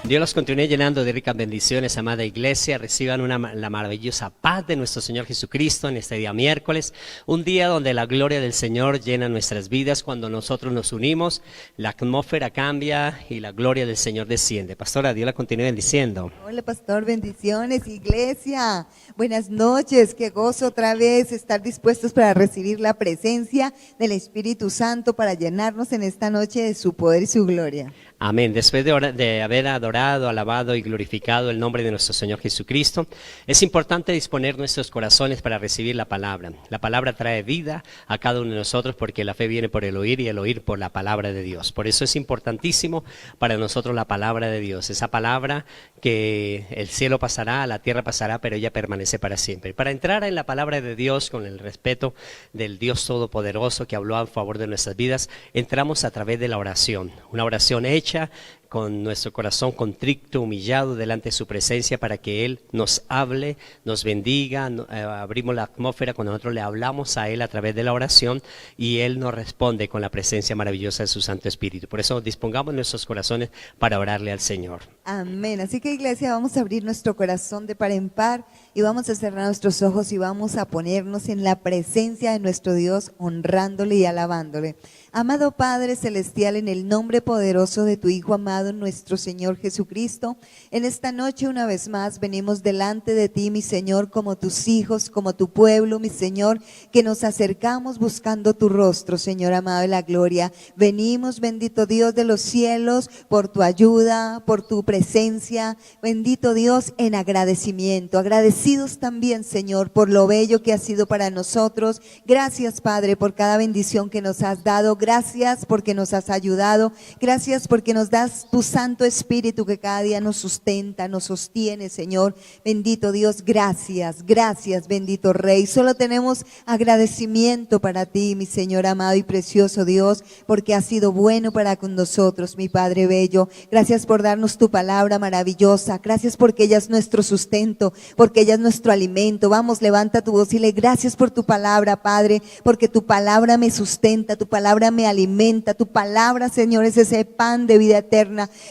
Dios los continúe llenando de ricas bendiciones, amada iglesia. Reciban la maravillosa paz de nuestro Señor Jesucristo en este día miércoles. Un día donde la gloria del Señor llena nuestras vidas. Cuando nosotros nos unimos, la atmósfera cambia y la gloria del Señor desciende. Pastora, Dios la continúe bendiciendo. Hola, pastor, bendiciones, iglesia. Buenas noches, qué gozo otra vez estar dispuestos para recibir la presencia del Espíritu Santo para llenarnos en esta noche de su poder y su gloria. Amén. Después de haber adorado, alabado y glorificado el nombre de nuestro Señor Jesucristo, es importante disponer nuestros corazones para recibir la palabra. La palabra trae vida a cada uno de nosotros porque la fe viene por el oír y el oír por la palabra de Dios. Por eso es importantísimo para nosotros la palabra de Dios. Esa palabra que el cielo pasará, la tierra pasará, pero ella permanece para siempre. Para entrar en la palabra de Dios con el respeto del Dios Todopoderoso que habló a favor de nuestras vidas, entramos a través de la oración. Una oración hecha con nuestro corazón contrito, humillado delante de su presencia para que Él nos hable, nos bendiga. Abrimos la atmósfera cuando nosotros le hablamos a Él a través de la oración y Él nos responde con la presencia maravillosa de su Santo Espíritu. Por eso dispongamos nuestros corazones para orarle al Señor. Amén. Así que, iglesia, vamos a abrir nuestro corazón de par en par y vamos a cerrar nuestros ojos y vamos a ponernos en la presencia de nuestro Dios, honrándole y alabándole. Amado Padre Celestial, en el nombre poderoso de tu Hijo amado, nuestro Señor Jesucristo, en esta noche una vez más venimos delante de ti, mi Señor, como tus hijos, como tu pueblo, mi Señor, que nos acercamos buscando tu rostro, Señor amado de la gloria. Venimos, bendito Dios de los cielos, por tu ayuda, por tu presencia, bendito Dios, en agradecimiento. Agradecidos también, Señor, por lo bello que has sido para nosotros. Gracias, Padre, por cada bendición que nos has dado. Gracias porque nos has ayudado. Gracias porque nos das tu Santo Espíritu que cada día nos sustenta, nos sostiene, Señor. Bendito Dios, gracias, gracias, bendito Rey. Solo tenemos agradecimiento para ti, mi Señor amado y precioso Dios, porque has sido bueno para con nosotros, mi Padre bello. Gracias por darnos tu palabra maravillosa. Gracias porque ella es nuestro sustento, porque ella es nuestro alimento. Vamos, levanta tu voz y dile gracias por tu palabra, Padre, porque tu palabra me sustenta, tu palabra me alimenta, tu palabra, Señor, es ese pan de vida eterna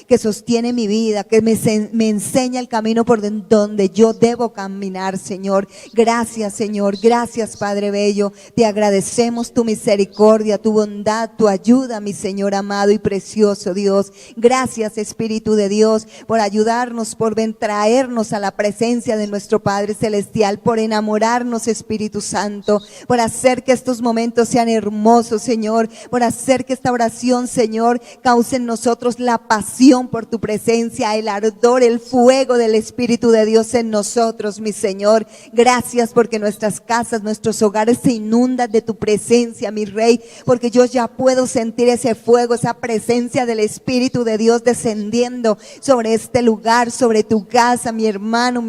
que sostiene mi vida, que me enseña el camino por donde yo debo caminar, Señor. Gracias, Señor, gracias, Padre bello. Te agradecemos tu misericordia, tu bondad, tu ayuda, mi Señor amado y precioso Dios. Gracias, Espíritu de Dios, por ayudarnos, por traernos a la presencia de nuestro Padre Celestial, por enamorarnos, Espíritu Santo, por hacer que estos momentos sean hermosos, Señor, por hacer que esta oración, Señor, cause en nosotros la pasión por tu presencia, el ardor, el fuego del Espíritu de Dios en nosotros, mi Señor. Gracias porque nuestras casas, nuestros hogares se inundan de tu presencia, mi Rey, porque yo ya puedo sentir ese fuego, esa presencia del Espíritu de Dios descendiendo sobre este lugar, sobre tu casa, mi hermano,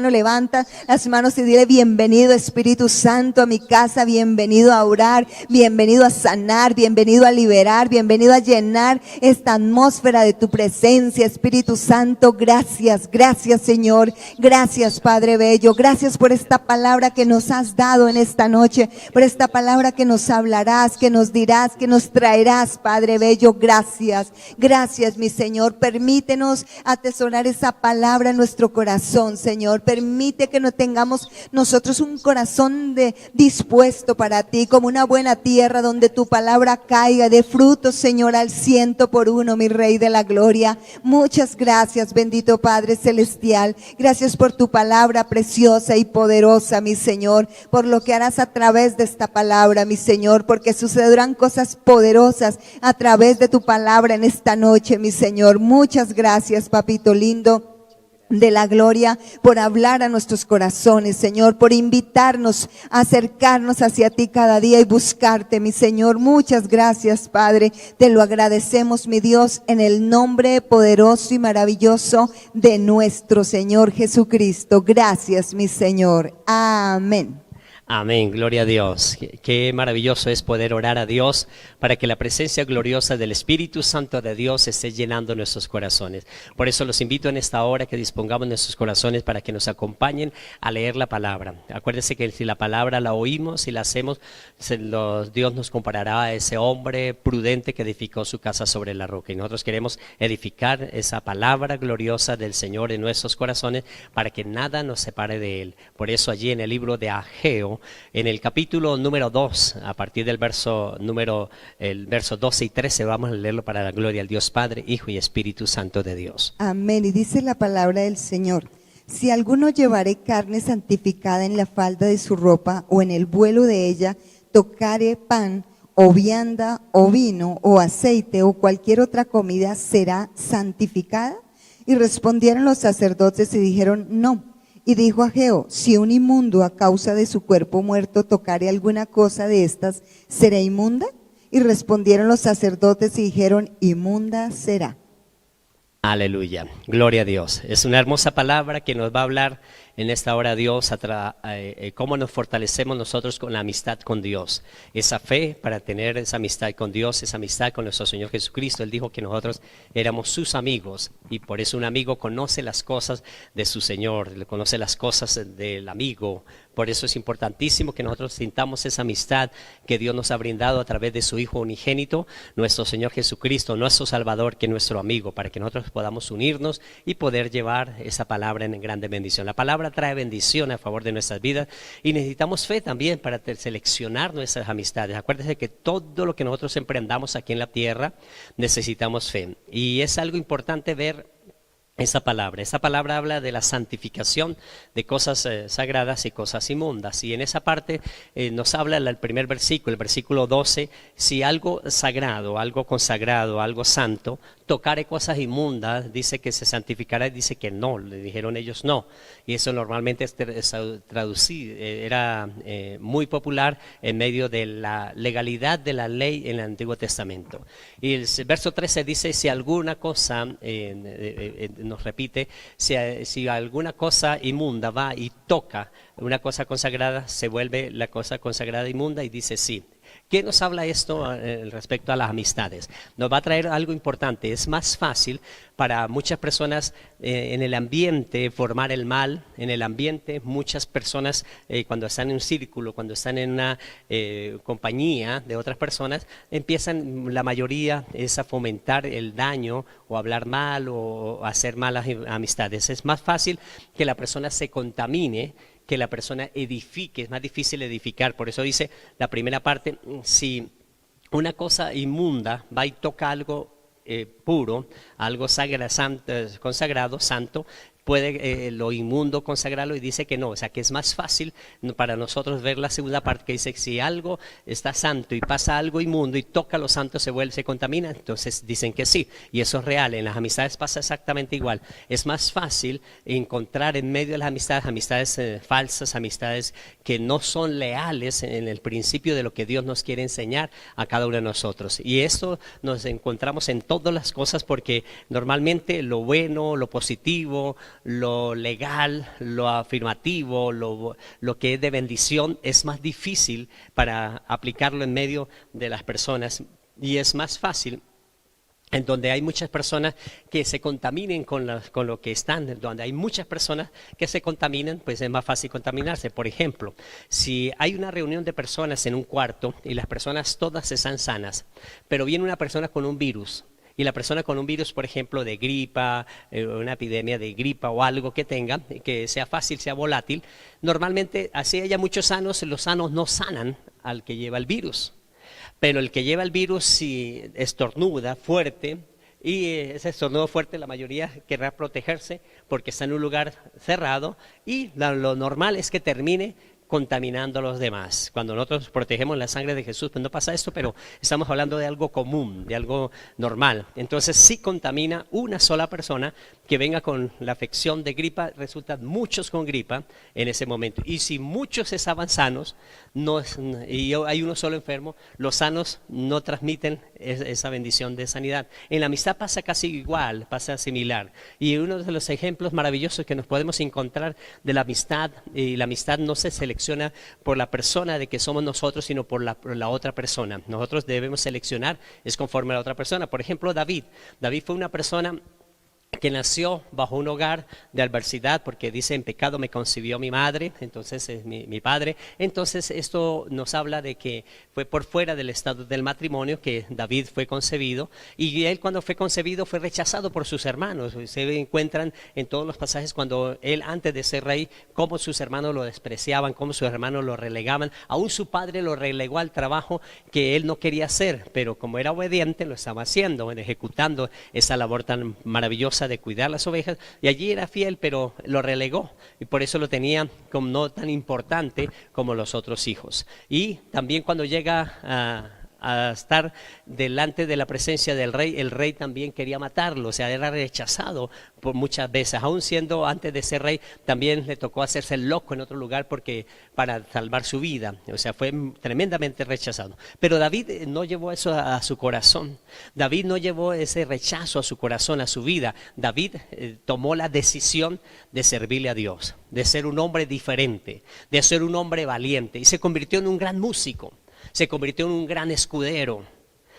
levanta las manos y dile bienvenido, Espíritu Santo, a mi casa, bienvenido a orar, bienvenido a sanar, bienvenido a liberar, bienvenido a llenar esta atmósfera de tu presencia, Espíritu Santo. Gracias, gracias, Señor, gracias, Padre bello, gracias por esta palabra que nos has dado en esta noche, por esta palabra que nos hablarás, que nos dirás, que nos traerás, Padre bello. Gracias, gracias, mi Señor. Permítenos atesorar esa palabra en nuestro corazón, Señor. Permite que no tengamos nosotros un corazón dispuesto para ti, como una buena tierra donde tu palabra caiga de frutos, Señor, al 100%, mi Rey de la gloria. Muchas gracias, bendito Padre Celestial. Gracias por tu palabra preciosa y poderosa, mi Señor, por lo que harás a través de esta palabra, mi Señor, porque sucederán cosas poderosas a través de tu palabra en esta noche, mi Señor. Muchas gracias, papito lindo de la gloria, por hablar a nuestros corazones, Señor, por invitarnos a acercarnos hacia ti cada día y buscarte, mi Señor. Muchas gracias, Padre, te lo agradecemos, mi Dios, en el nombre poderoso y maravilloso de nuestro Señor Jesucristo. Gracias, mi Señor. Amén. Amén, gloria a Dios. Qué maravilloso es poder orar a Dios, para que la presencia gloriosa del Espíritu Santo de Dios esté llenando nuestros corazones. Por eso los invito en esta hora que dispongamos nuestros corazones para que nos acompañen a leer la palabra. Acuérdense que si la palabra la oímos y la hacemos, Dios nos comparará a ese hombre prudente que edificó su casa sobre la roca. Y nosotros queremos edificar esa palabra gloriosa del Señor en nuestros corazones para que nada nos separe de Él. Por eso allí en el libro de Ageo, en el capítulo número 2, a partir del verso 12 y 13, vamos a leerlo para la gloria al Dios Padre, Hijo y Espíritu Santo de Dios. Amén. Y dice la palabra del Señor: si alguno llevare carne santificada en la falda de su ropa o en el vuelo de ella, tocare pan o vianda o vino o aceite o cualquier otra comida, ¿será santificada? Y respondieron los sacerdotes y dijeron: no. Y dijo Ageo: si un inmundo a causa de su cuerpo muerto tocare alguna cosa de estas, ¿será inmunda? Y respondieron los sacerdotes y dijeron: inmunda será. Aleluya, gloria a Dios. Es una hermosa palabra que nos va a hablar en esta hora Dios, cómo nos fortalecemos nosotros con la amistad con Dios. Esa fe para tener esa amistad con Dios, esa amistad con nuestro Señor Jesucristo. Él dijo que nosotros éramos sus amigos y por eso un amigo conoce las cosas de su Señor, conoce las cosas del amigo. Por eso es importantísimo que nosotros sintamos esa amistad que Dios nos ha brindado a través de su Hijo unigénito, nuestro Señor Jesucristo, nuestro Salvador, que es nuestro amigo, para que nosotros podamos unirnos y poder llevar esa palabra en grande bendición. La palabra trae bendición a favor de nuestras vidas y necesitamos fe también para seleccionar nuestras amistades. Acuérdense que todo lo que nosotros emprendamos aquí en la tierra necesitamos fe, y es algo importante ver esa palabra habla de la santificación de cosas sagradas y cosas inmundas. Y en esa parte nos habla el primer versículo, el versículo 12, si algo sagrado, algo consagrado, algo santo, tocare cosas inmundas, dice que se santificará, y dice que no, le dijeron ellos no. Y eso normalmente era muy popular en medio de la legalidad de la ley en el Antiguo Testamento. Y el verso 13 dice, si alguna cosa nos repite, si alguna cosa inmunda va y toca una cosa consagrada, se vuelve la cosa consagrada inmunda, y dice sí. ¿Qué nos habla esto respecto a las amistades? Nos va a traer algo importante. Es más fácil para muchas personas en el ambiente formar el mal. En el ambiente muchas personas cuando están en un círculo, cuando están en una compañía de otras personas, empiezan, la mayoría es a fomentar el daño o hablar mal o hacer malas amistades. Es más fácil que la persona se contamine, que la persona edifique. Es más difícil edificar. Por eso dice la primera parte, si una cosa inmunda va y toca algo puro, algo consagrado, santo, puede lo inmundo consagrarlo, y dice que no. O sea que es más fácil para nosotros ver la segunda parte que dice, si algo está santo y pasa algo inmundo y toca lo santo, se contamina. Entonces dicen que sí, y eso es real. En las amistades pasa exactamente igual. Es más fácil encontrar en medio de las amistades falsas, amistades que no son leales en el principio de lo que Dios nos quiere enseñar a cada uno de nosotros. Y esto nos encontramos en todas las cosas, porque normalmente lo bueno, lo positivo, lo legal, lo afirmativo, lo que es de bendición, es más difícil para aplicarlo en medio de las personas, y es más fácil en donde hay muchas personas que se contaminen con lo que están. Donde hay muchas personas que se contaminan, pues es más fácil contaminarse. Por ejemplo, si hay una reunión de personas en un cuarto y las personas todas están sanas, pero viene una persona con un virus, y la persona con un virus, por ejemplo, de gripa, una epidemia de gripa o algo que tenga, que sea fácil, sea volátil, normalmente, así haya muchos sanos, los sanos no sanan al que lleva el virus. Pero el que lleva el virus, si estornuda fuerte, y ese estornudo fuerte, la mayoría querrá protegerse porque está en un lugar cerrado, y lo normal es que termine contaminando a los demás. Cuando nosotros protegemos la sangre de Jesús, pues no pasa esto, pero estamos hablando de algo común, de algo normal. Entonces, si contamina una sola persona que venga con la afección de gripa, resultan muchos con gripa en ese momento. Y si muchos estaban sanos, y hay uno solo enfermo, los sanos no transmiten esa bendición de sanidad. En la amistad pasa casi igual, pasa similar. Y uno de los ejemplos maravillosos que nos podemos encontrar de la amistad, y la amistad no se selecciona selecciona por la persona de que somos nosotros, sino por la otra persona. Nosotros debemos seleccionar, es conforme a la otra persona. Por ejemplo, David. David fue una persona que nació bajo un hogar de adversidad, porque dice, en pecado me concibió mi madre, entonces es mi padre. Entonces esto nos habla de que fue por fuera del estado del matrimonio que David fue concebido, y él cuando fue concebido fue rechazado por sus hermanos. Se encuentran en todos los pasajes cuando él, antes de ser rey, cómo sus hermanos lo despreciaban, cómo sus hermanos lo relegaban. Aún su padre lo relegó al trabajo que él no quería hacer, pero como era obediente lo estaba haciendo, ejecutando esa labor tan maravillosa de cuidar las ovejas, y allí era fiel, pero lo relegó, y por eso lo tenía como no tan importante como los otros hijos. Y también cuando llega a estar delante de la presencia del rey, el rey también quería matarlo, o sea, era rechazado por muchas veces. Aún siendo antes de ser rey, también le tocó hacerse loco en otro lugar porque para salvar su vida, o sea, fue tremendamente rechazado. Pero David no llevó eso a su corazón. David no llevó ese rechazo a su corazón, a su vida. David tomó la decisión de servirle a Dios, de ser un hombre diferente, de ser un hombre valiente, y se convirtió en un gran músico. Se convirtió en un gran escudero,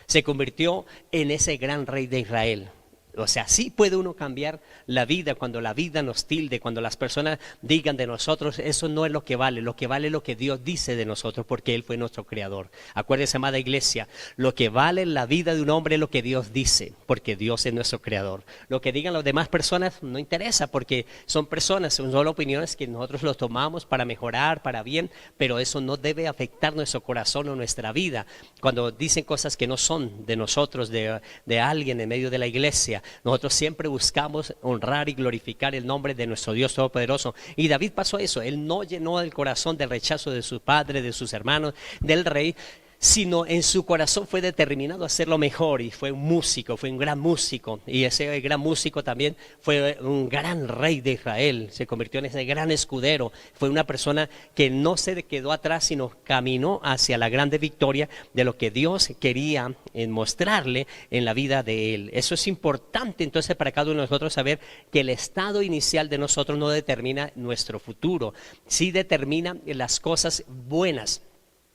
se convirtió en ese gran rey de Israel. O sea, sí puede uno cambiar la vida cuando la vida nos tilde, cuando las personas digan de nosotros, eso no es lo que vale es lo que Dios dice de nosotros, porque Él fue nuestro creador. Acuérdense, amada iglesia, lo que vale en la vida de un hombre es lo que Dios dice, porque Dios es nuestro creador. Lo que digan las demás personas no interesa, porque son personas, son solo opiniones que nosotros los tomamos para mejorar, para bien, pero eso no debe afectar nuestro corazón o nuestra vida. Cuando dicen cosas que no son de nosotros, de alguien en medio de la iglesia, nosotros siempre buscamos honrar y glorificar el nombre de nuestro Dios Todopoderoso. Y David pasó eso, él no llenó el corazón del rechazo de su padre, de sus hermanos, del rey, sino en su corazón fue determinado a hacer lo mejor, y fue un músico, fue un gran músico, y ese gran músico también fue un gran rey de Israel, se convirtió en ese gran escudero, fue una persona que no se quedó atrás, sino caminó hacia la grande victoria de lo que Dios quería mostrarle en la vida de él. Eso es importante entonces para cada uno de nosotros, saber que el estado inicial de nosotros no determina nuestro futuro, sí determina las cosas buenas,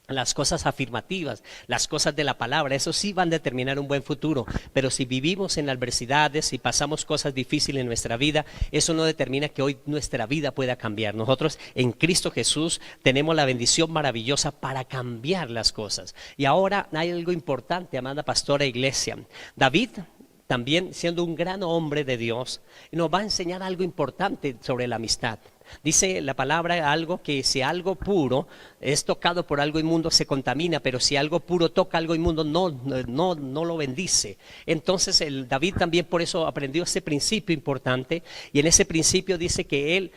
las cosas afirmativas, las cosas de la palabra, eso sí van a determinar un buen futuro. Pero si vivimos en adversidades, si pasamos cosas difíciles en nuestra vida, eso no determina que hoy nuestra vida pueda cambiar. Nosotros en Cristo Jesús tenemos la bendición maravillosa para cambiar las cosas. Y ahora hay algo importante, amada pastora e iglesia. David, también siendo un gran hombre de Dios, nos va a enseñar algo importante sobre la amistad. Dice la palabra algo, que si algo puro es tocado por algo inmundo se contamina, pero si algo puro toca algo inmundo no lo bendice. Entonces David también por eso aprendió ese principio importante, y en ese principio dice que él,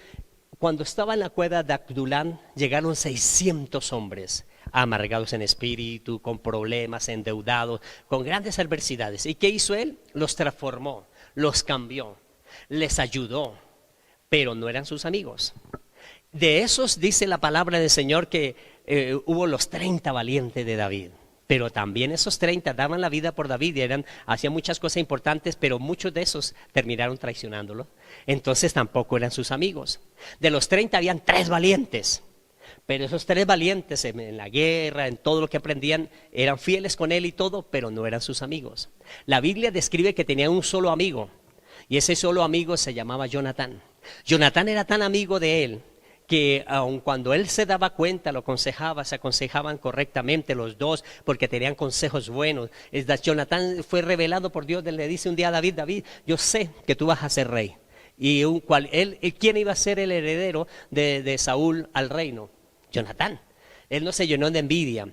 cuando estaba en la cueva de Adulán, llegaron 600 hombres amargados en espíritu, con problemas, endeudados, con grandes adversidades. ¿Y qué hizo él? Los transformó, los cambió, les ayudó, pero no eran sus amigos. De esos dice la palabra del Señor que hubo los 30 valientes de David, pero también esos 30 daban la vida por David y hacían muchas cosas importantes, pero muchos de esos terminaron traicionándolo. Entonces tampoco eran sus amigos. De los 30 habían 3 valientes, pero esos 3 valientes en la guerra, en todo lo que aprendían, eran fieles con él y todo, pero no eran sus amigos. La Biblia describe que tenía un solo amigo, y ese solo amigo se llamaba Jonatán. Jonatán era tan amigo de él que aun cuando él se daba cuenta, lo aconsejaba, se aconsejaban correctamente los dos porque tenían consejos buenos. Jonatán fue revelado por Dios, le dice un día a David: David, yo sé que tú vas a ser rey. Y ¿quién iba a ser el heredero de Saúl al reino? Jonatán. Él no se llenó de envidia,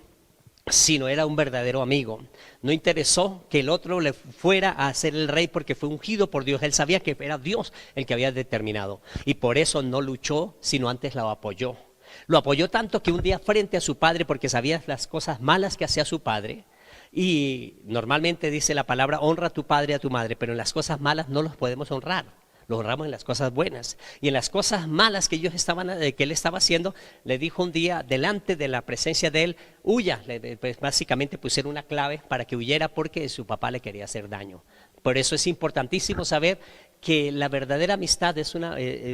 sino era un verdadero amigo. No interesó que el otro le fuera a ser el rey porque fue ungido por Dios. Él sabía que era Dios el que había determinado, y por eso no luchó, sino antes lo apoyó. Lo apoyó tanto que un día, frente a su padre, porque sabía las cosas malas que hacía su padre, y normalmente dice la palabra: honra a tu padre y a tu madre, pero en las cosas malas no los podemos honrar. Lo honramos en las cosas buenas, y en las cosas malas que él estaba haciendo, le dijo un día delante de la presencia de él: huya. Pues básicamente pusieron una clave para que huyera porque su papá le quería hacer daño. Por eso es importantísimo saber que la verdadera amistad es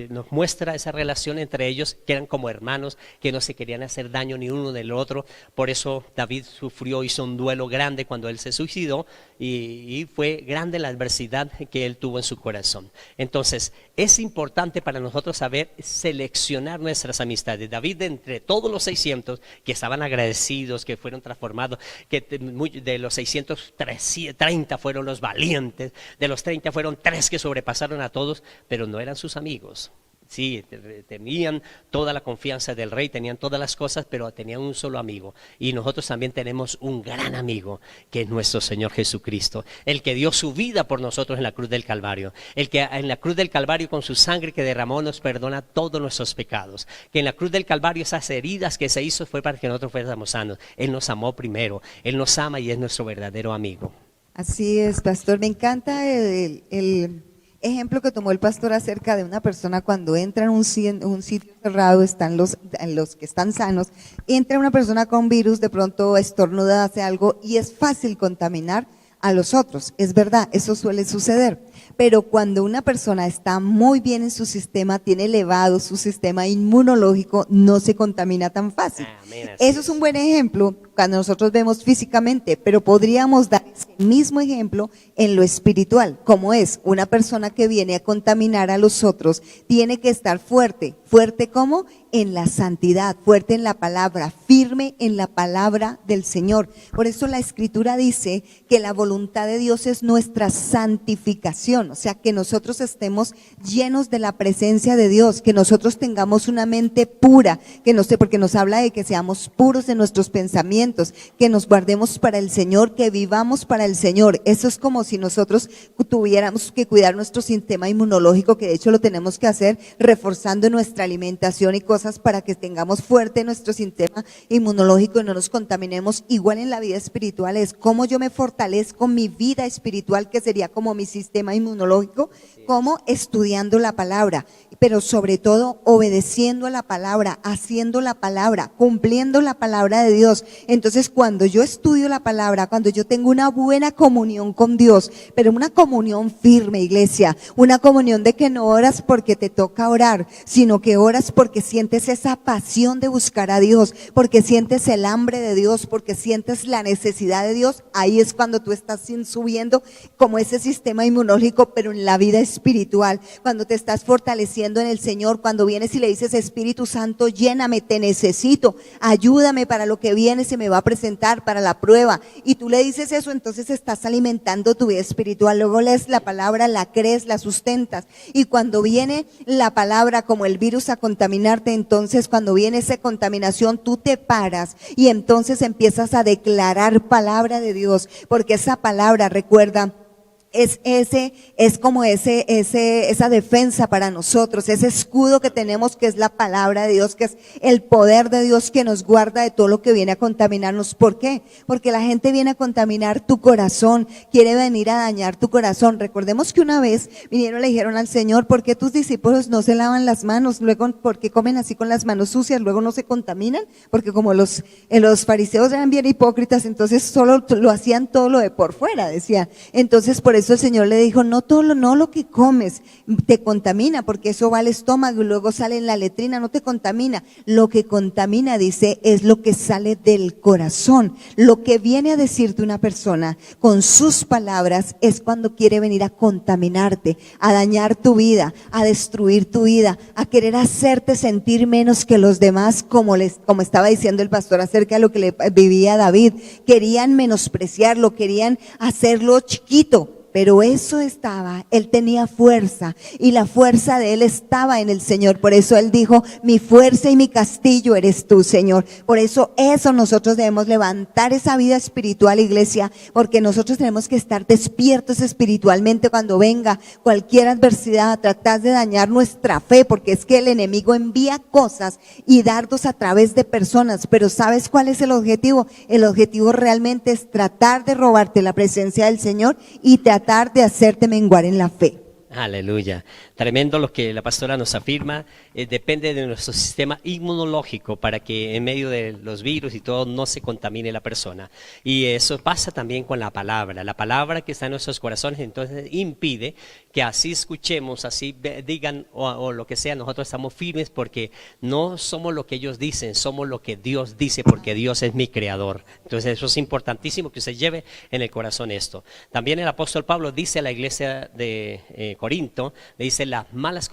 nos muestra esa relación entre ellos, que eran como hermanos, que no se querían hacer daño ni uno del otro. Por eso David hizo un duelo grande cuando él se suicidó, y fue grande la adversidad que él tuvo en su corazón. Entonces es importante para nosotros saber seleccionar nuestras amistades. David, de entre todos los 600 que estaban agradecidos, que fueron transformados, que de los 630 fueron los valientes, de los 30 fueron 3 que sobrepasaron a todos, pero no eran sus amigos. Sí, tenían toda la confianza del rey, tenían todas las cosas, pero tenían un solo amigo. Y nosotros también tenemos un gran amigo, que es nuestro Señor Jesucristo, el que dio su vida por nosotros en la cruz del Calvario, el que en la cruz del Calvario con su sangre que derramó nos perdona todos nuestros pecados, que en la cruz del Calvario esas heridas que se hizo fue para que nosotros fuéramos sanos. Él nos amó primero, Él nos ama y es nuestro verdadero amigo. Así es, pastor. Me encanta el ejemplo que tomó el pastor acerca de una persona cuando entra en un sitio cerrado, están los que están sanos, entra una persona con virus, de pronto estornuda, hace algo y es fácil contaminar a los otros. Es verdad, eso suele suceder. Pero cuando una persona está muy bien en su sistema, tiene elevado su sistema inmunológico, no se contamina tan fácil. Eso es un buen ejemplo cuando nosotros vemos físicamente, pero podríamos dar ese mismo ejemplo en lo espiritual, como es una persona que viene a contaminar a los otros, tiene que estar fuerte. ¿Fuerte cómo? En la santidad, fuerte en la palabra, firme en la palabra del Señor. Por eso la Escritura dice que la voluntad de Dios es nuestra santificación, o sea, que nosotros estemos llenos de la presencia de Dios, que nosotros tengamos una mente pura, que no sé, porque nos habla de que seamos puros en nuestros pensamientos, que nos guardemos para el Señor, que vivamos para el Señor. Eso es como si nosotros tuviéramos que cuidar nuestro sistema inmunológico, que de hecho lo tenemos que hacer reforzando nuestra alimentación y cosas para que tengamos fuerte nuestro sistema inmunológico y no nos contaminemos. Igual en la vida espiritual es cómo yo me fortalezco mi vida espiritual, que sería como mi sistema inmunológico, como estudiando la palabra, pero sobre todo obedeciendo a la palabra, haciendo la palabra, cumpliendo la palabra de Dios. Entonces cuando yo estudio la palabra, cuando yo tengo una buena comunión con Dios, pero una comunión firme, iglesia, una comunión de que no oras porque te toca orar, sino que oras porque sientes esa pasión de buscar a Dios, porque sientes el hambre de Dios, porque sientes la necesidad de Dios. Ahí es cuando tú estás subiendo como ese sistema inmunológico, pero en la vida espiritual, cuando te estás fortaleciendo en el Señor, cuando vienes y le dices: Espíritu Santo, lléname, te necesito, ayúdame para lo que viene, se me va a presentar, para la prueba, y tú le dices eso, entonces estás alimentando tu vida espiritual. Luego lees la palabra, la crees, la sustentas, y cuando viene la palabra como el virus a contaminarte, entonces cuando viene esa contaminación, tú te paras y entonces empiezas a declarar palabra de Dios, porque esa palabra, recuerda, es como esa defensa para nosotros, ese escudo que tenemos, que es la palabra de Dios, que es el poder de Dios que nos guarda de todo lo que viene a contaminarnos. ¿Por qué? Porque la gente viene a contaminar tu corazón, quiere venir a dañar tu corazón. Recordemos que una vez vinieron y le dijeron al Señor: ¿por qué tus discípulos no se lavan las manos? Luego, ¿por qué comen así con las manos sucias? Luego no se contaminan, porque como los fariseos eran bien hipócritas, entonces solo lo hacían todo lo de por fuera, decían. Entonces por eso el Señor le dijo: no lo que comes te contamina, porque eso va al estómago y luego sale en la letrina, no te contamina. Lo que contamina, dice, es lo que sale del corazón. Lo que viene a decirte una persona con sus palabras es cuando quiere venir a contaminarte, a dañar tu vida, a destruir tu vida, a querer hacerte sentir menos que los demás, como estaba diciendo el pastor acerca de lo que le vivía David. Querían menospreciarlo, querían hacerlo chiquito. Pero eso estaba, él tenía fuerza y la fuerza de él estaba en el Señor. Por eso él dijo: mi fuerza y mi castillo eres tú, Señor. Por eso nosotros debemos levantar esa vida espiritual, iglesia, porque nosotros tenemos que estar despiertos espiritualmente cuando venga cualquier adversidad a tratar de dañar nuestra fe, porque es que el enemigo envía cosas y dardos a través de personas. Pero ¿sabes cuál es el objetivo? El objetivo realmente es tratar de robarte la presencia del Señor y tratar de hacerte menguar en la fe. Aleluya. Tremendo lo que la pastora nos afirma. Depende de nuestro sistema inmunológico para que en medio de los virus y todo no se contamine la persona. Y eso pasa también con la palabra. La palabra que está en nuestros corazones entonces impide que así escuchemos, así digan o lo que sea, nosotros estamos firmes porque no somos lo que ellos dicen, somos lo que Dios dice porque Dios es mi creador. Entonces eso es importantísimo que usted lleve en el corazón esto. También el apóstol Pablo dice a la iglesia de Corinto, le dice las malas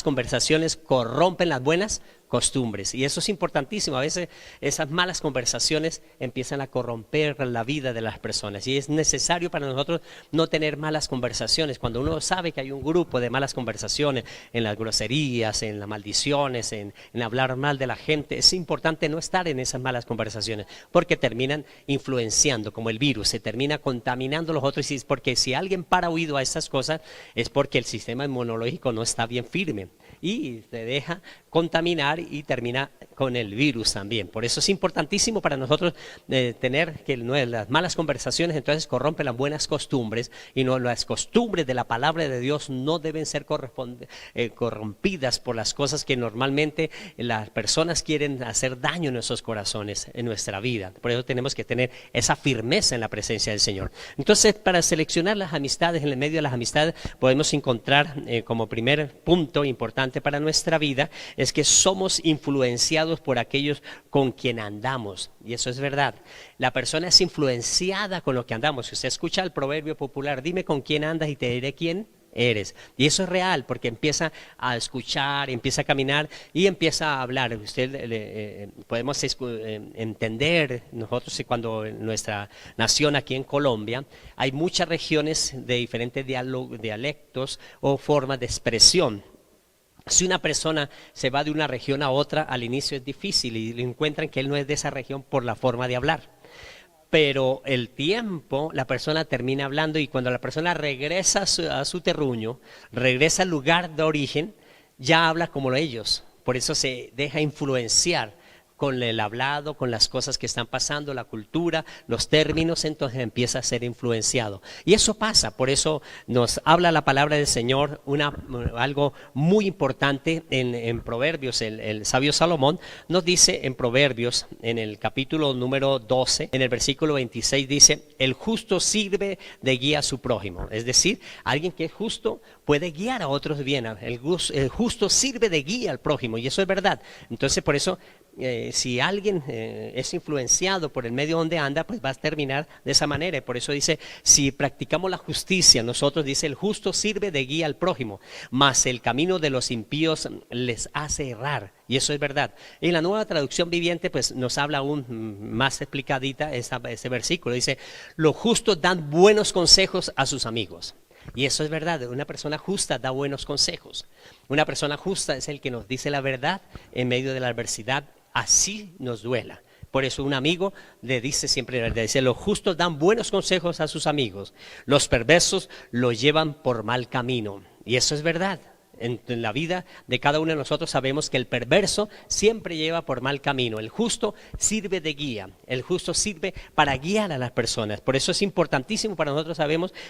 conversaciones corrompen las buenas costumbres, y eso es importantísimo. A veces esas malas conversaciones empiezan a corromper la vida de las personas y es necesario para nosotros no tener malas conversaciones. Cuando uno sabe que hay un grupo de malas conversaciones, en las groserías, en las maldiciones, en hablar mal de la gente, es importante no estar en esas malas conversaciones porque terminan influenciando como el virus, se termina contaminando los otros, y es porque si alguien para oído a esas cosas es porque el sistema inmunológico no está bien firme y se deja contaminar y termina con el virus también. Por eso es importantísimo para nosotros tener que las malas conversaciones entonces corrompen las buenas costumbres, y no, las costumbres de la palabra de Dios no deben ser corrompidas por las cosas que normalmente las personas quieren hacer daño en nuestros corazones, en nuestra vida. Por eso tenemos que tener esa firmeza en la presencia del Señor. Entonces, para seleccionar las amistades, en el medio de las amistades podemos encontrar como primer punto importante para nuestra vida es que somos influenciados por aquellos con quien andamos, y eso es verdad. La persona es influenciada con lo que andamos. Si usted escucha el proverbio popular, dime con quién andas y te diré quién eres, y eso es real porque empieza a escuchar, empieza a caminar y empieza a hablar. Usted podemos entender nosotros cuando en nuestra nación aquí en Colombia hay muchas regiones de diferentes dialectos o formas de expresión. Si una persona se va de una región a otra, al inicio es difícil y le encuentran que él no es de esa región por la forma de hablar. Pero el tiempo, la persona termina hablando, y cuando la persona regresa a su terruño, regresa al lugar de origen, ya habla como ellos. Por eso se deja influenciar con el hablado, con las cosas que están pasando, la cultura, los términos, entonces empieza a ser influenciado. Y eso pasa, por eso nos habla la palabra del Señor, algo muy importante en Proverbios. El sabio Salomón nos dice en Proverbios, en el capítulo número 12, en el versículo 26, dice: el justo sirve de guía a su prójimo. Es decir, alguien que es justo puede guiar a otros bien. El justo sirve de guía al prójimo, y eso es verdad. Entonces, por eso si alguien es influenciado por el medio donde anda, pues va a terminar de esa manera. Y por eso dice, si practicamos la justicia, nosotros, dice, el justo sirve de guía al prójimo, mas el camino de los impíos les hace errar. Y eso es verdad. En la Nueva Traducción Viviente pues nos habla aún más explicadita ese versículo. Dice, los justos dan buenos consejos a sus amigos. Y eso es verdad, una persona justa da buenos consejos. Una persona justa es el que nos dice la verdad en medio de la adversidad, así nos duela. Por eso un amigo le dice siempre la verdad. Dice, los justos dan buenos consejos a sus amigos, los perversos lo llevan por mal camino. Y eso es verdad. En la vida de cada uno de nosotros sabemos que el perverso siempre lleva por mal camino. El justo sirve de guía. El justo sirve para guiar a las personas. Por eso es importantísimo para nosotros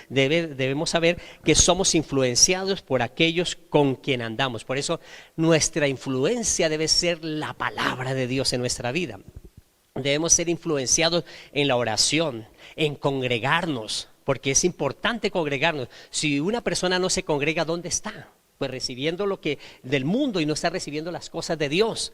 debemos saber que somos influenciados por aquellos con quien andamos. Por eso nuestra influencia debe ser la palabra de Dios en nuestra vida. Debemos ser influenciados en la oración, en congregarnos, porque es importante congregarnos. Si una persona no se congrega, ¿dónde está? Pues recibiendo lo que del mundo y no está recibiendo las cosas de Dios.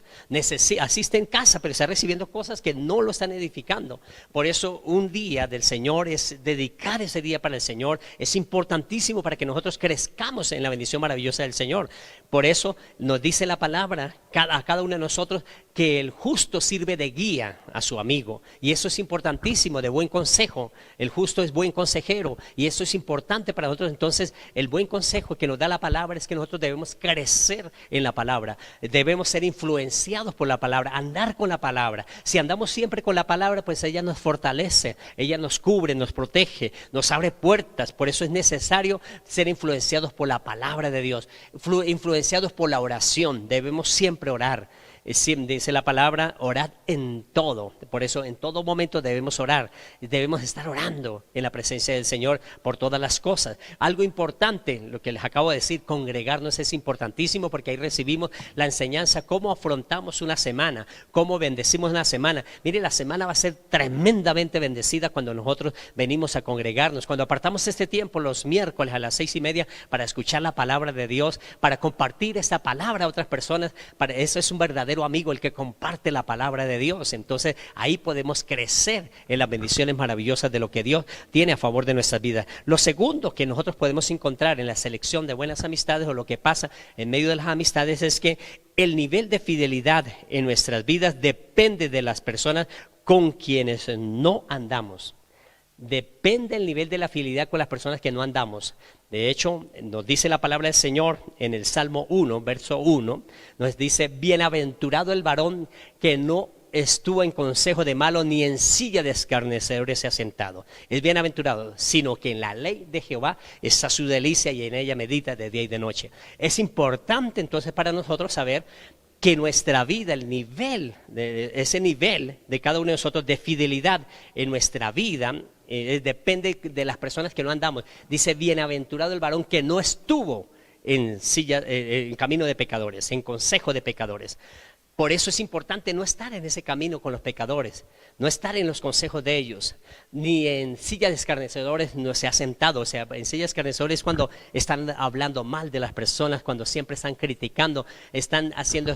Asiste en casa, pero está recibiendo cosas que no lo están edificando. Por eso un día del Señor es dedicar ese día para el Señor. Es importantísimo para que nosotros crezcamos en la bendición maravillosa del Señor. Por eso nos dice la palabra a cada uno de nosotros que el justo sirve de guía a su amigo. Y eso es importantísimo, de buen consejo. El justo es buen consejero y eso es importante para nosotros. Entonces el buen consejo que nos da la palabra es que nosotros debemos crecer en la palabra, debemos ser influenciados por la palabra, andar con la palabra. Si andamos siempre con la palabra, pues ella nos fortalece, ella nos cubre, nos protege, nos abre puertas. Por eso es necesario ser influenciados por la palabra de Dios, influenciados por la oración. Debemos siempre orar. Dice la palabra, orad en todo. Por eso en todo momento debemos orar. Debemos estar orando en la presencia del Señor por todas las cosas. Algo importante, lo que les acabo de decir, congregarnos es importantísimo porque ahí recibimos la enseñanza, cómo afrontamos una semana, cómo bendecimos una semana. Mire, la semana va a ser tremendamente bendecida cuando nosotros venimos a congregarnos. Cuando apartamos este tiempo los miércoles a las 6:30 para escuchar la palabra de Dios, para compartir esta palabra a otras personas, eso es un verdadero amigo, el que comparte la palabra de Dios. Entonces ahí podemos crecer en las bendiciones maravillosas de lo que Dios tiene a favor de nuestras vidas. Lo segundo que nosotros podemos encontrar en la selección de buenas amistades, o lo que pasa en medio de las amistades, es que el nivel de fidelidad en nuestras vidas depende de las personas con quienes no andamos. Depende el nivel de la fidelidad con las personas que no andamos. De hecho, nos dice la palabra del Señor en el Salmo 1, verso 1, nos dice: bienaventurado el varón que no estuvo en consejo de malo, ni en silla de escarnecedores se ha sentado. Es bienaventurado, sino que en la ley de Jehová está su delicia, y en ella medita de día y de noche. Es importante entonces para nosotros saber que nuestra vida, ese nivel de cada uno de nosotros de fidelidad en nuestra vida, depende de las personas que no andamos. Dice: bienaventurado el varón que no estuvo en camino de pecadores, en consejo de pecadores. Por eso es importante no estar en ese camino con los pecadores, no estar en los consejos de ellos, ni en silla de escarnecedores no se ha sentado. O sea, en silla de escarnecedores cuando están hablando mal de las personas, cuando siempre están criticando,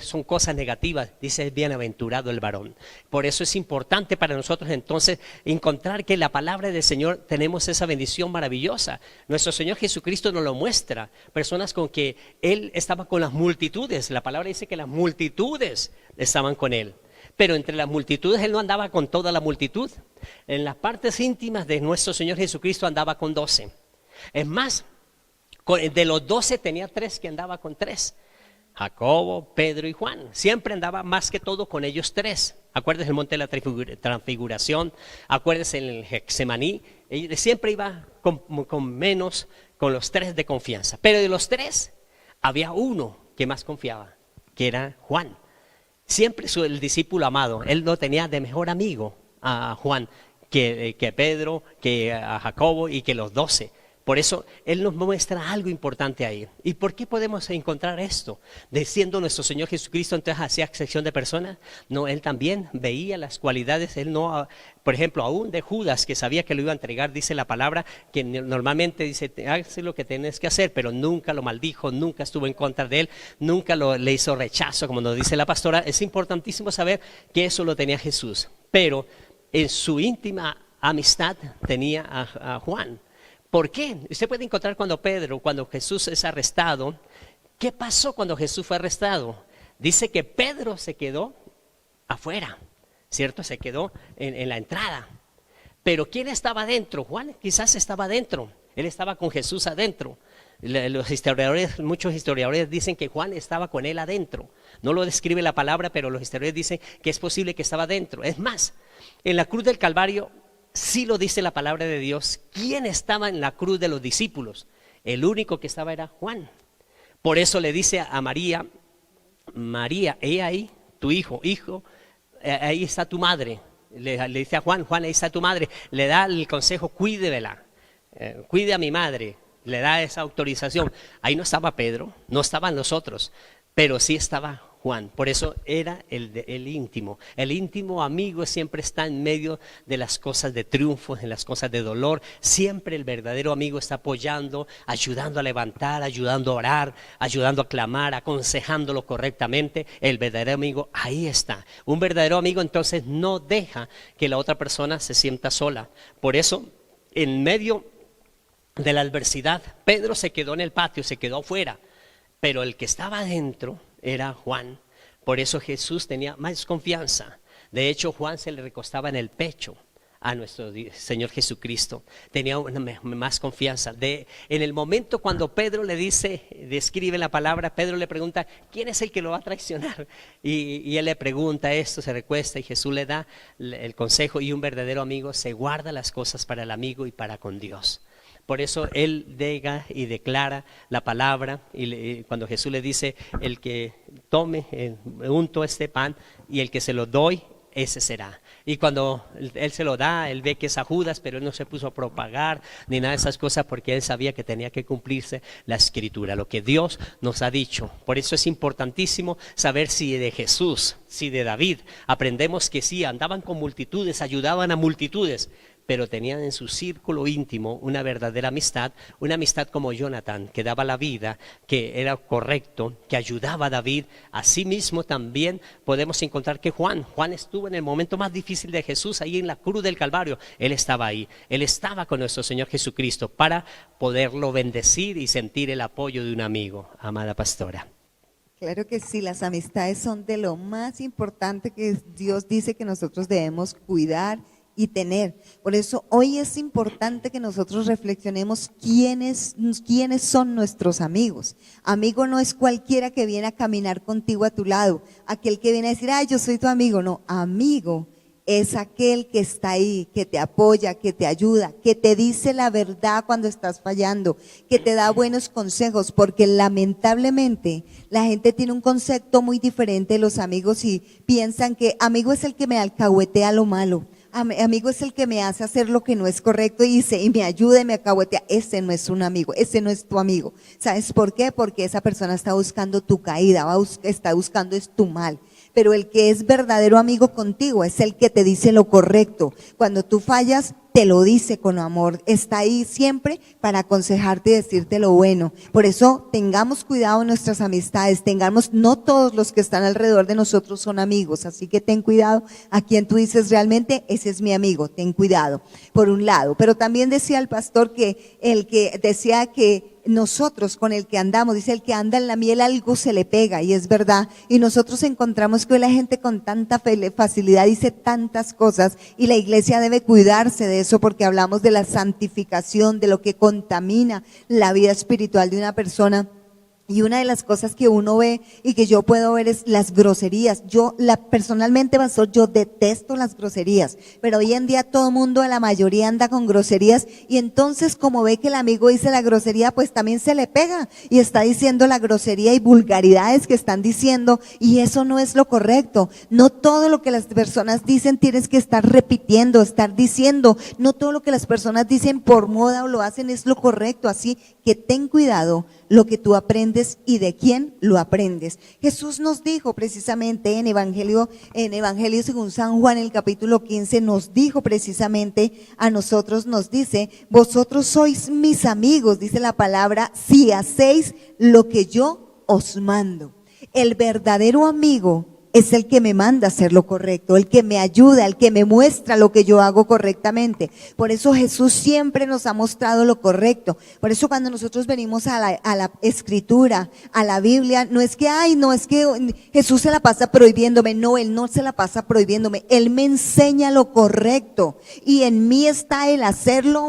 son cosas negativas. Dice: bienaventurado el varón. Por eso es importante para nosotros entonces encontrar que en la palabra del Señor tenemos esa bendición maravillosa. Nuestro Señor Jesucristo nos lo muestra, personas con que Él estaba con las multitudes. La palabra dice que las multitudes estaban con Él. Pero entre las multitudes Él no andaba con toda la multitud. En las partes íntimas de nuestro Señor Jesucristo andaba con 12. Es más, de los 12 tenía 3 que andaba con 3. Jacobo, Pedro y Juan. Siempre andaba más que todo con ellos 3. Acuérdense el monte de la transfiguración. Acuérdense en el Getsemaní. Siempre iba con los 3 de confianza. Pero de los 3 había uno que más confiaba, que era Juan. Siempre el discípulo amado. Él lo tenía de mejor amigo a Juan que Pedro, que a Jacobo y que los 12. Por eso Él nos muestra algo importante ahí. ¿Y por qué podemos encontrar esto? Siendo nuestro Señor Jesucristo, entonces hacía excepción de personas. No, Él también veía las cualidades. Él no, por ejemplo, aún de Judas, que sabía que lo iba a entregar, dice la palabra, que normalmente dice: haz lo que tienes que hacer, pero nunca lo maldijo, nunca estuvo en contra de él, nunca le hizo rechazo, como nos dice la pastora. Es importantísimo saber que eso lo tenía Jesús. Pero en su íntima amistad tenía a Juan. ¿Por qué? Usted puede encontrar cuando Jesús es arrestado. ¿Qué pasó cuando Jesús fue arrestado? Dice que Pedro se quedó afuera, ¿cierto? Se quedó en la entrada. Pero ¿quién estaba adentro? Juan quizás estaba adentro. Él estaba con Jesús adentro. Muchos historiadores dicen que Juan estaba con él adentro. No lo describe la palabra, pero los historiadores dicen que es posible que estaba adentro. Es más, en la cruz del Calvario, sí lo dice la palabra de Dios. ¿Quién estaba en la cruz de los discípulos? El único que estaba era Juan. Por eso le dice a María: María, he ahí tu hijo, ahí está tu madre. Le dice a Juan: Juan, ahí está tu madre. Le da el consejo: cuídela, cuide a mi madre. Le da esa autorización. Ahí no estaba Pedro, no estaban los otros, pero sí estaba Juan. Por eso era el íntimo. El íntimo amigo siempre está en medio de las cosas de triunfo, en las cosas de dolor. Siempre el verdadero amigo está apoyando, ayudando a levantar, ayudando a orar, ayudando a clamar, aconsejándolo correctamente. El verdadero amigo ahí está. Un verdadero amigo entonces no deja que la otra persona se sienta sola. Por eso, en medio de la adversidad, Pedro se quedó en el patio, se quedó afuera. Pero el que estaba adentro era Juan. Por eso Jesús tenía más confianza. De hecho, Juan se le recostaba en el pecho a nuestro Señor Jesucristo. Tenía más confianza. En el momento cuando Pedro describe la palabra, Pedro le pregunta: ¿quién es el que lo va a traicionar? Y él le pregunta esto, se recuesta y Jesús le da el consejo. Y un verdadero amigo se guarda las cosas para el amigo y para con Dios. Por eso él llega y declara la palabra y cuando Jesús le dice, el que tome, unto este pan y el que se lo doy, ese será. Y cuando él se lo da, él ve que es a Judas, pero él no se puso a propagar ni nada de esas cosas porque él sabía que tenía que cumplirse la escritura, lo que Dios nos ha dicho. Por eso es importantísimo saber si de Jesús, si de David, aprendemos que sí, andaban con multitudes, ayudaban a multitudes, pero tenían en su círculo íntimo una verdadera amistad, una amistad como Jonathan, que daba la vida, que era correcto, que ayudaba a David. Asimismo también podemos encontrar que Juan estuvo en el momento más difícil de Jesús, ahí en la cruz del Calvario. Él estaba ahí, él estaba con nuestro Señor Jesucristo para poderlo bendecir y sentir el apoyo de un amigo, amada pastora. Claro que sí, las amistades son de lo más importante que Dios dice que nosotros debemos cuidar y tener. Por eso hoy es importante que nosotros reflexionemos quiénes son nuestros amigos. Amigo no es cualquiera que viene a caminar contigo a tu lado, aquel que viene a decir, yo soy tu amigo. No, amigo es aquel que está ahí, que te apoya, que te ayuda, que te dice la verdad cuando estás fallando, que te da buenos consejos, porque lamentablemente la gente tiene un concepto muy diferente de los amigos y piensan que amigo es el que me alcahuetea lo malo. Amigo es el que me hace hacer lo que no es correcto y me ayuda y me alcahuetea. Ese no es un amigo, ese no es tu amigo. ¿Sabes por qué? Porque esa persona está buscando tu caída, está buscando es tu mal. Pero el que es verdadero amigo contigo es el que te dice lo correcto. Cuando tú fallas, te lo dice con amor, está ahí siempre para aconsejarte y decirte lo bueno. Por eso tengamos cuidado en nuestras amistades, no todos los que están alrededor de nosotros son amigos, así que ten cuidado a quien tú dices realmente, ese es mi amigo, ten cuidado, por un lado. Pero también decía el pastor que el que decía que nosotros con el que andamos, dice el que anda en la miel algo se le pega, y es verdad, y nosotros encontramos que hoy la gente con tanta facilidad dice tantas cosas y la iglesia debe cuidarse de eso porque hablamos de la santificación, de lo que contamina la vida espiritual de una persona. Y una de las cosas que uno ve y que yo puedo ver es las groserías. Personalmente, pastor, yo detesto las groserías, pero hoy en día todo mundo, la mayoría anda con groserías y entonces como ve que el amigo dice la grosería, pues también se le pega y está diciendo la grosería y vulgaridades que están diciendo y eso no es lo correcto. No todo lo que las personas dicen tienes que estar repitiendo, estar diciendo. No todo lo que las personas dicen por moda o lo hacen es lo correcto, así que ten cuidado lo que tú aprendes y de quién lo aprendes. Jesús nos dijo precisamente en Evangelio según San Juan, el capítulo 15, nos dijo precisamente a nosotros, nos dice, vosotros sois mis amigos, dice la palabra, si hacéis lo que yo os mando. El verdadero amigo es el que me manda a hacer lo correcto, el que me ayuda, el que me muestra lo que yo hago correctamente. Por eso Jesús siempre nos ha mostrado lo correcto. Por eso cuando nosotros venimos a la escritura, a la Biblia, no es que Jesús se la pasa prohibiéndome. No, Él no se la pasa prohibiéndome. Él me enseña lo correcto y en mí está el hacerlo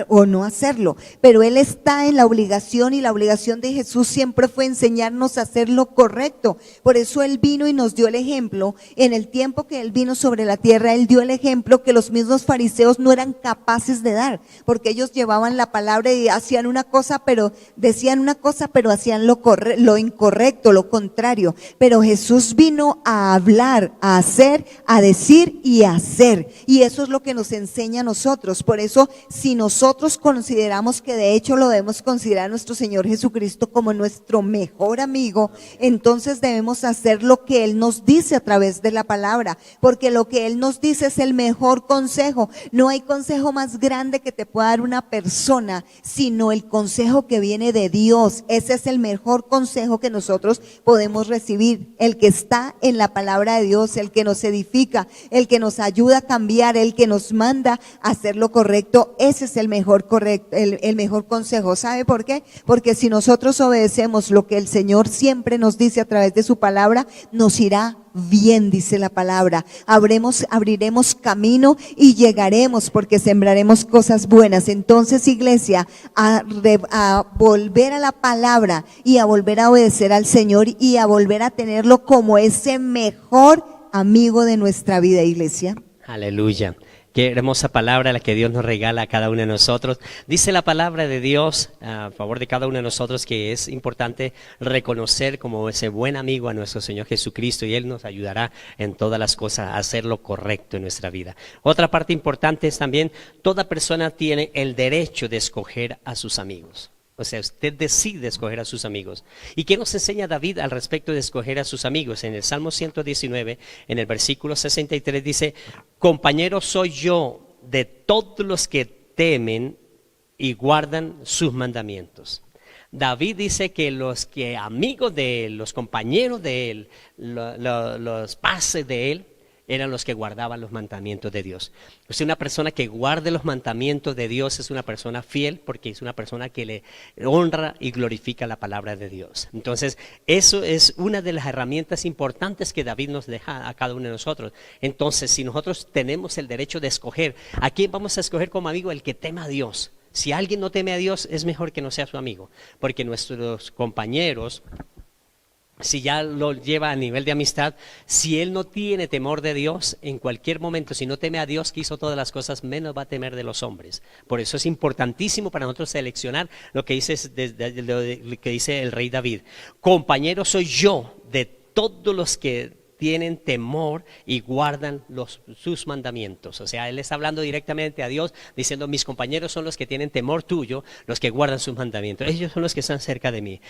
o no hacerlo. Pero Él está en la obligación y la obligación de Jesús siempre fue enseñarnos a hacer lo correcto. Por eso Él vino y nos dio el ejemplo, en el tiempo que Él vino sobre la tierra, Él dio el ejemplo que los mismos fariseos no eran capaces de dar, porque ellos llevaban la palabra y hacían una cosa, pero decían una cosa, pero hacían lo incorrecto, lo contrario. Pero Jesús vino a hablar, a hacer, a decir y a hacer, y eso es lo que nos enseña a nosotros. Por eso, si nosotros consideramos que de hecho lo debemos considerar a nuestro Señor Jesucristo como nuestro mejor amigo, entonces debemos hacer lo que Él nos dice a través de la palabra, porque lo que Él nos dice es el mejor consejo. No hay consejo más grande que te pueda dar una persona, sino el consejo que viene de Dios. Ese es el mejor consejo que nosotros podemos recibir, el que está en la palabra de Dios, el que nos edifica, el que nos ayuda a cambiar, el que nos manda a hacer lo correcto. Ese es el mejor consejo. ¿Sabe por qué? Porque si nosotros obedecemos lo que el Señor siempre nos dice a través de su palabra, nos irá bien, dice la palabra. Abriremos camino y llegaremos porque sembraremos cosas buenas. Entonces, iglesia, a volver a la palabra y a volver a obedecer al Señor y a volver a tenerlo como ese mejor amigo de nuestra vida, iglesia. Aleluya. Qué hermosa palabra la que Dios nos regala a cada uno de nosotros. Dice la palabra de Dios a favor de cada uno de nosotros que es importante reconocer como ese buen amigo a nuestro Señor Jesucristo, y Él nos ayudará en todas las cosas a hacer lo correcto en nuestra vida. Otra parte importante es también, toda persona tiene el derecho de escoger a sus amigos. O sea, usted decide escoger a sus amigos. ¿Y qué nos enseña David al respecto de escoger a sus amigos? En el Salmo 119, en el versículo 63 dice: compañero soy yo de todos los que temen y guardan sus mandamientos. David dice que los que amigos de él, los compañeros de él, los pases de él, eran los que guardaban los mandamientos de Dios. O sea, una persona que guarde los mandamientos de Dios es una persona fiel, porque es una persona que le honra y glorifica la palabra de Dios. Entonces, eso es una de las herramientas importantes que David nos deja a cada uno de nosotros. Entonces, si nosotros tenemos el derecho de escoger, ¿a quién vamos a escoger como amigo? El que tema a Dios. Si alguien no teme a Dios, es mejor que no sea su amigo, porque nuestros compañeros, si ya lo lleva a nivel de amistad, si él no tiene temor de Dios, en cualquier momento, si no teme a Dios que hizo todas las cosas, menos va a temer de los hombres. Por eso es importantísimo para nosotros seleccionar lo que dice el rey David. Compañero soy yo de todos los que tienen temor y guardan sus mandamientos. O sea, él está hablando directamente a Dios, diciendo: mis compañeros son los que tienen temor tuyo, los que guardan sus mandamientos. Ellos son los que están cerca de mí.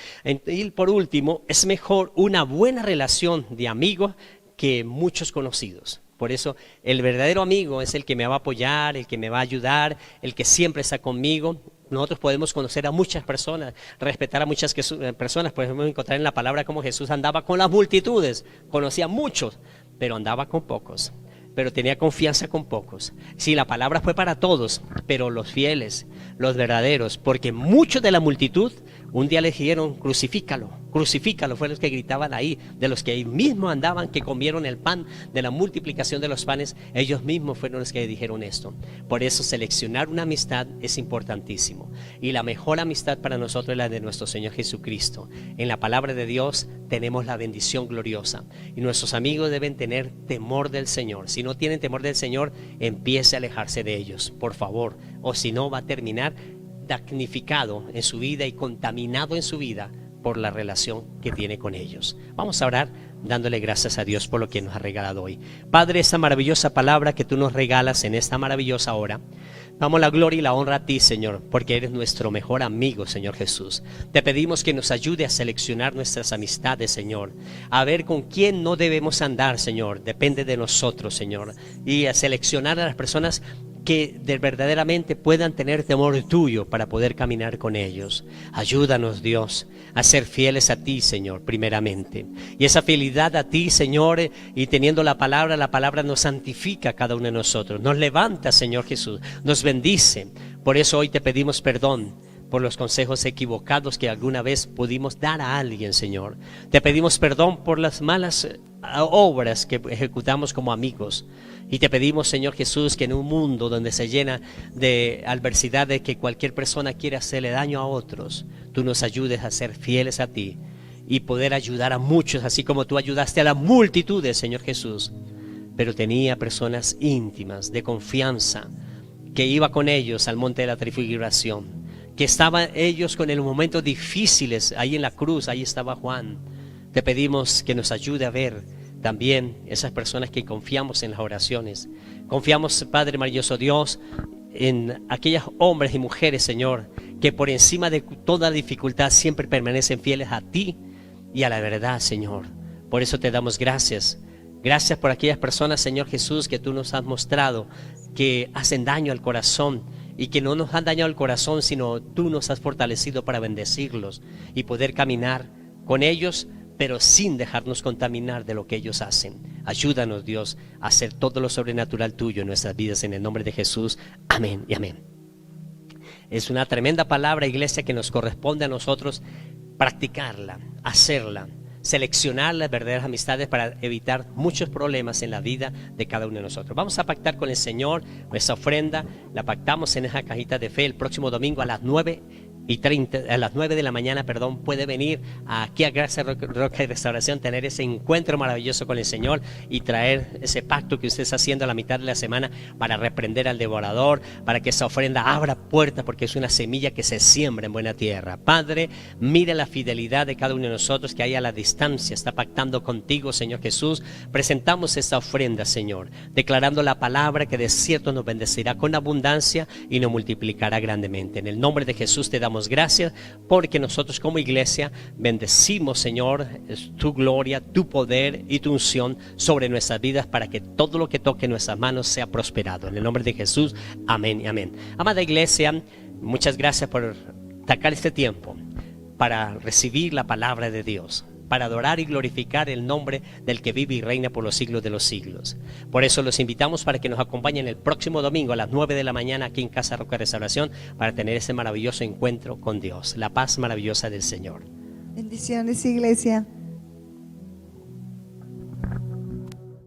Y por último, es mejor una buena relación de amigos que muchos conocidos. Por eso el verdadero amigo es el que me va a apoyar, el que me va a ayudar, el que siempre está conmigo. Nosotros podemos conocer a muchas personas, respetar a muchas personas. Podemos encontrar en la palabra cómo Jesús andaba con las multitudes, conocía a muchos, pero andaba con pocos, pero tenía confianza con pocos. Sí, la palabra fue para todos, pero los fieles, los verdaderos, porque muchos de la multitud un día le dijeron: crucifícalo, crucifícalo. Fue los que gritaban ahí, de los que ahí mismo andaban, que comieron el pan de la multiplicación de los panes. Ellos mismos fueron los que dijeron esto. Por eso seleccionar una amistad es importantísimo, y la mejor amistad para nosotros es la de nuestro Señor Jesucristo. En la palabra de Dios tenemos la bendición gloriosa, y nuestros amigos deben tener temor del Señor. Si no tienen temor del Señor, empiece a alejarse de ellos, por favor, o si no va a terminar damnificado en su vida y contaminado en su vida por la relación que tiene con ellos. Vamos a orar dándole gracias a Dios por lo que nos ha regalado hoy. Padre, esta maravillosa palabra que tú nos regalas en esta maravillosa hora, damos la gloria y la honra a ti, Señor, porque eres nuestro mejor amigo, Señor Jesús. Te pedimos que nos ayude a seleccionar nuestras amistades, Señor, a ver con quién no debemos andar, Señor. Depende de nosotros, Señor, y a seleccionar a las personas que verdaderamente puedan tener temor tuyo para poder caminar con ellos. Ayúdanos, Dios, a ser fieles a ti, Señor, primeramente. Y esa fidelidad a ti, Señor, y teniendo la palabra nos santifica a cada uno de nosotros. Nos levanta, Señor Jesús, nos bendice. Por eso hoy te pedimos perdón por los consejos equivocados que alguna vez pudimos dar a alguien, Señor. Te pedimos perdón por las malas obras que ejecutamos como amigos. Y te pedimos, Señor Jesús, que en un mundo donde se llena de adversidad, de que cualquier persona quiere hacerle daño a otros, tú nos ayudes a ser fieles a ti y poder ayudar a muchos, así como tú ayudaste a las multitudes, Señor Jesús. Pero tenía personas íntimas, de confianza, que iba con ellos al monte de la transfiguración, que estaban ellos con el momentos difíciles, ahí en la cruz, ahí estaba Juan. Te pedimos que nos ayude a ver también esas personas que confiamos en las oraciones. Confiamos, Padre maravilloso Dios, en aquellos hombres y mujeres, Señor, que por encima de toda dificultad siempre permanecen fieles a ti y a la verdad, Señor. Por eso te damos gracias. Gracias por aquellas personas, Señor Jesús, que tú nos has mostrado que hacen daño al corazón, y que no nos han dañado el corazón, sino tú nos has fortalecido para bendecirlos y poder caminar con ellos, pero sin dejarnos contaminar de lo que ellos hacen. Ayúdanos, Dios, a hacer todo lo sobrenatural tuyo en nuestras vidas, en el nombre de Jesús. Amén y amén. Es una tremenda palabra, iglesia, que nos corresponde a nosotros practicarla, hacerla, seleccionar las verdaderas amistades para evitar muchos problemas en la vida de cada uno de nosotros. Vamos a pactar con el Señor nuestra ofrenda. La pactamos en esa cajita de fe el próximo domingo a las 9 a las 9 de la mañana, puede venir aquí a Gracia Roca y Restauración, tener ese encuentro maravilloso con el Señor y traer ese pacto que usted está haciendo a la mitad de la semana para reprender al devorador, para que esa ofrenda abra puertas, porque es una semilla que se siembra en buena tierra. Padre, mira la fidelidad de cada uno de nosotros que hay a la distancia, está pactando contigo, Señor Jesús. Presentamos esta ofrenda, Señor, declarando la palabra que de cierto nos bendecirá con abundancia y nos multiplicará grandemente. En el nombre de Jesús te damos gracias, porque nosotros como iglesia bendecimos, Señor, tu gloria, tu poder y tu unción sobre nuestras vidas, para que todo lo que toque nuestras manos sea prosperado. En el nombre de Jesús, amén y amén. Amada iglesia, muchas gracias por sacar este tiempo para recibir la palabra de Dios, para adorar y glorificar el nombre del que vive y reina por los siglos de los siglos. Por eso los invitamos para que nos acompañen el próximo domingo a las 9 de la mañana aquí en Casa Roca Restauración, para tener ese maravilloso encuentro con Dios, la paz maravillosa del Señor. Bendiciones, iglesia.